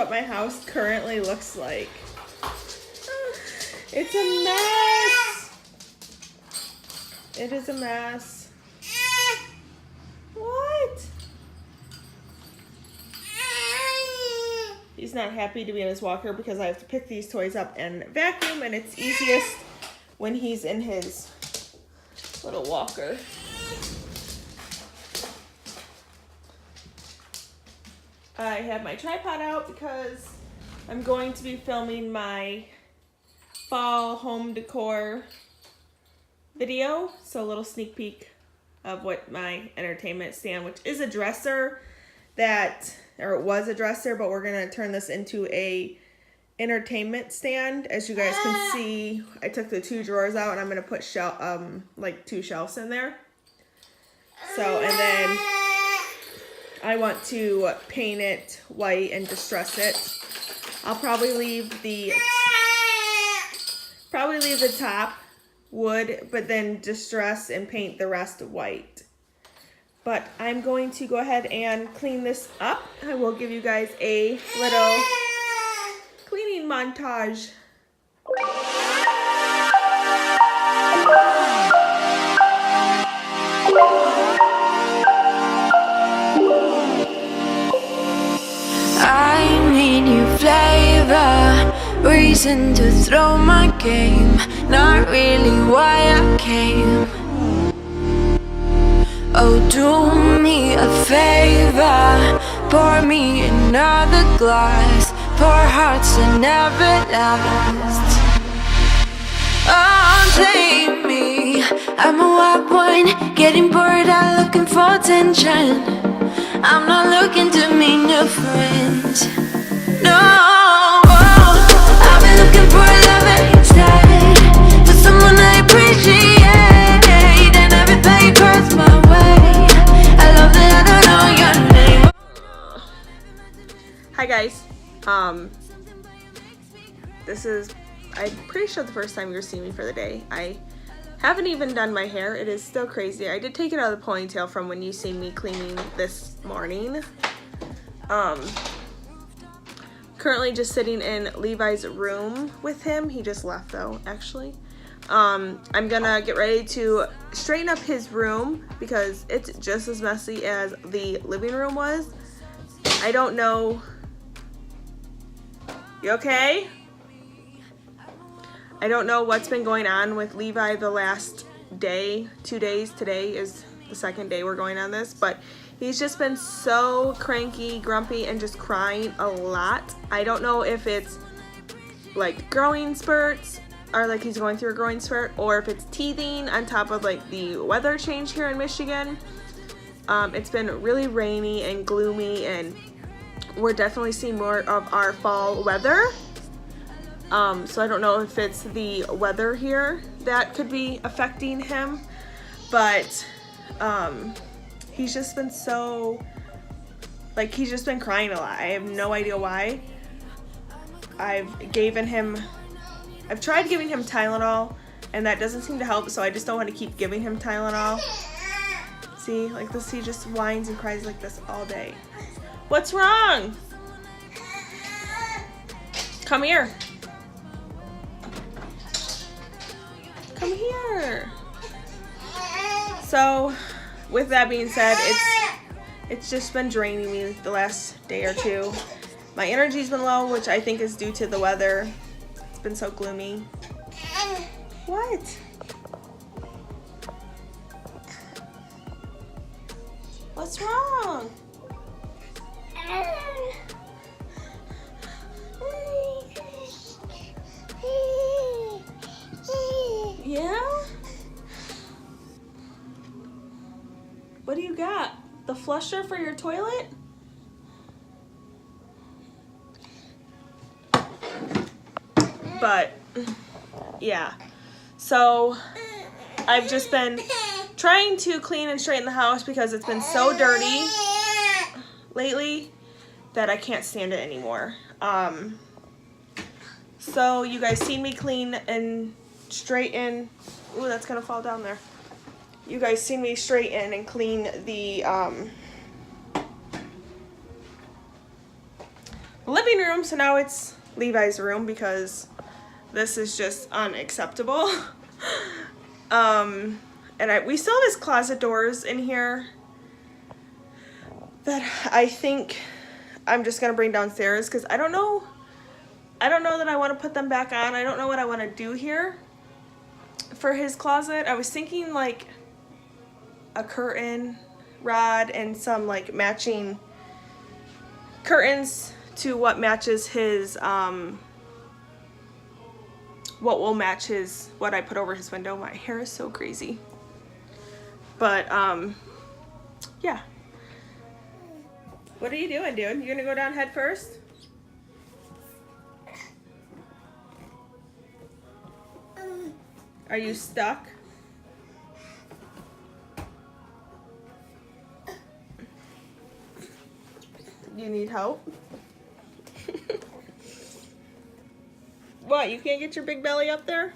what my house currently looks like. It's a mess. It is a mess. What? He's not happy to be in his walker because I have to pick these toys up and vacuum, and it's easiest when he's in his little walker. I have my tripod out because I'm going to be filming my fall home decor video. So a little sneak peek of what my entertainment stand, which is a dresser that, or it was a dresser, but we're gonna turn this into a entertainment stand. As you guys can see, I took the 2 drawers out and I'm gonna put like 2 shelves in there. So, and then I want to paint it white and distress it. I'll probably leave the top wood, but then distress and paint the rest white. But I'm going to go ahead and clean this up. I will give you guys a little cleaning montage. I need new flavor, reason to throw my game, not really why I came. Oh, do me a favor, pour me another glass, pour hearts that never last. Oh, take me, I'm a wild one, getting bored out looking for attention. I'm not looking to meet new friends. No, I've been looking for love instead, for someone I appreciate, and everything across my way. I love that I don't know your name. Hi guys. This is, I'm pretty sure, the first time you're seeing me for the day. I haven't even done my hair. It is still crazy. I did take it out of the ponytail from when you see me cleaning this morning. Currently just sitting in Levi's room with him. He just left though, actually. I'm gonna get ready to straighten up his room because it's just as messy as the living room was. I don't know. You okay? I don't know what's been going on with Levi the last day, 2 days. Today is the second day we're going on this, but he's just been so cranky, grumpy, and just crying a lot. I don't know if it's like growing spurts, or like he's going through a growing spurt, or if it's teething on top of like the weather change here in Michigan. It's been really rainy and gloomy, and we're definitely seeing more of our fall weather. So I don't know if it's the weather here that could be affecting him, but he's just been so, like, he's just been crying a lot. I have no idea why. I've tried giving him Tylenol, and that doesn't seem to help, so I just don't want to keep giving him Tylenol. See, like this, he just whines and cries like this all day. What's wrong? Come here. Come here. So, with that being said, it's just been draining me the last day or two. My energy's been low, which I think is due to the weather. It's been so gloomy. What? What's wrong? Yeah? What do you got? The flusher for your toilet? But, yeah. So, I've just been trying to clean and straighten the house because it's been so dirty lately that I can't stand it anymore. So you guys seen me clean and straighten. Ooh, that's gonna fall down there. You guys seen me straighten and clean the living room, so now it's Levi's room because this is just unacceptable. And we still have his closet doors in here that I think I'm just gonna bring downstairs because I don't know that I want to put them back on. I don't know what I want to do here for his closet. I was thinking like a curtain rod and some like matching curtains to what matches his what will match his what I put over his window. My hair is so crazy. But yeah. What are you doing, dude? You gonna go down head first? Are you stuck? You need help? What, you can't get your big belly up there?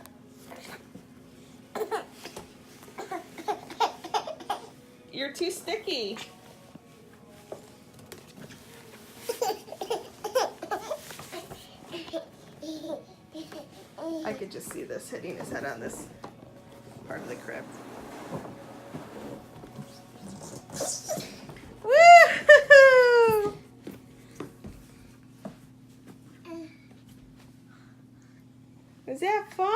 You're too sticky. I could just see this hitting his head on this part of the crib. Woo! Is that fun?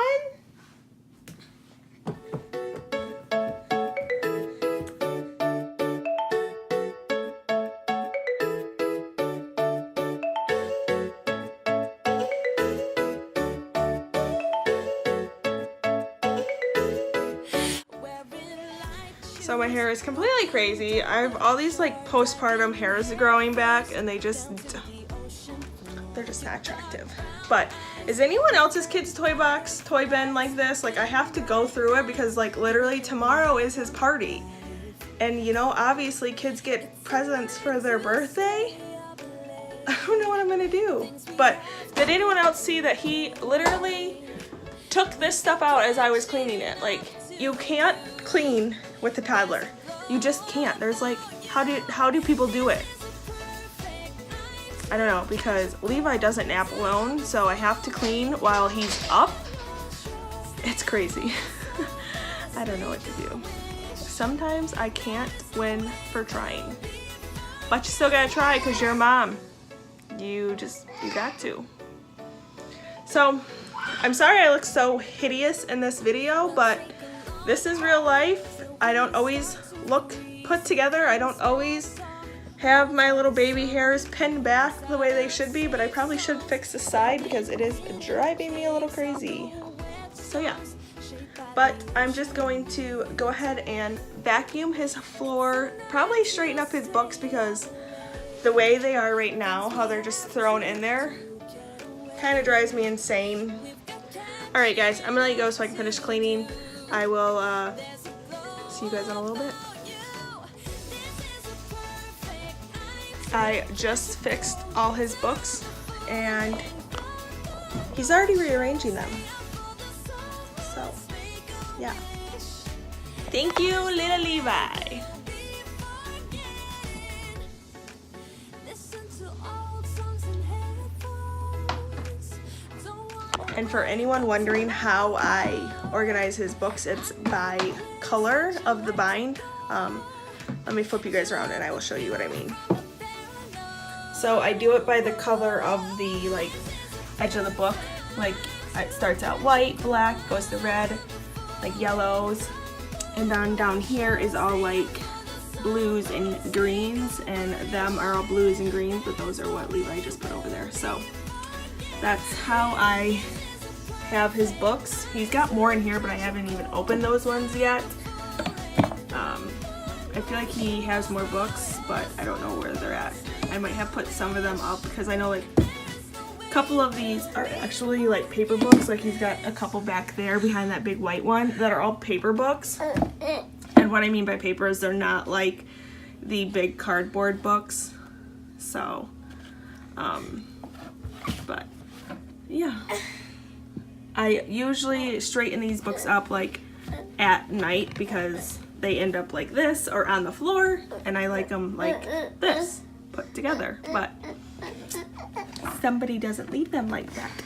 So my hair is completely crazy. I have all these like postpartum hairs growing back and they're just not attractive. But is anyone else's kid's toy bin like this? Like I have to go through it because like literally tomorrow is his party. And you know, obviously kids get presents for their birthday. I don't know what I'm gonna do. But did anyone else see that he literally took this stuff out as I was cleaning it? Like you can't clean with a toddler. You just can't. There's like, how do people do it? I don't know, because Levi doesn't nap alone, so I have to clean while he's up. It's crazy. I don't know what to do. Sometimes I can't win for trying. But you still gotta try because you're a mom. You got to. So, I'm sorry I look so hideous in this video, but this is real life. I don't always look put together. I don't always have my little baby hairs pinned back the way they should be, but I probably should fix the side because it is driving me a little crazy. So yeah, but I'm just going to go ahead and vacuum his floor, probably straighten up his books because the way they are right now, how they're just thrown in there, kind of drives me insane. Alright guys, I'm gonna let you go so I can finish cleaning. I will see you guys in a little bit. I just fixed all his books and he's already rearranging them. So, yeah. Thank you, little Levi. And for anyone wondering how I organize his books, it's by color of the bind. Let me flip you guys around and I will show you what I mean. So I do it by the color of the like edge of the book. Like it starts out white, black, goes to red, like yellows, and then down here is all like blues and greens, and them are all blues and greens, but those are what Levi just put over there. So that's how I have his books. He's got more in here, but I haven't even opened those ones yet. I feel like he has more books, but I don't know where they're at. I might have put some of them up because I know like a couple of these are actually like paper books. Like he's got a couple back there behind that big white one that are all paper books. And what I mean by paper is they're not like the big cardboard books. So, but yeah. I usually straighten these books up like at night because they end up like this or on the floor, and I like them like this put together. But somebody doesn't leave them like that.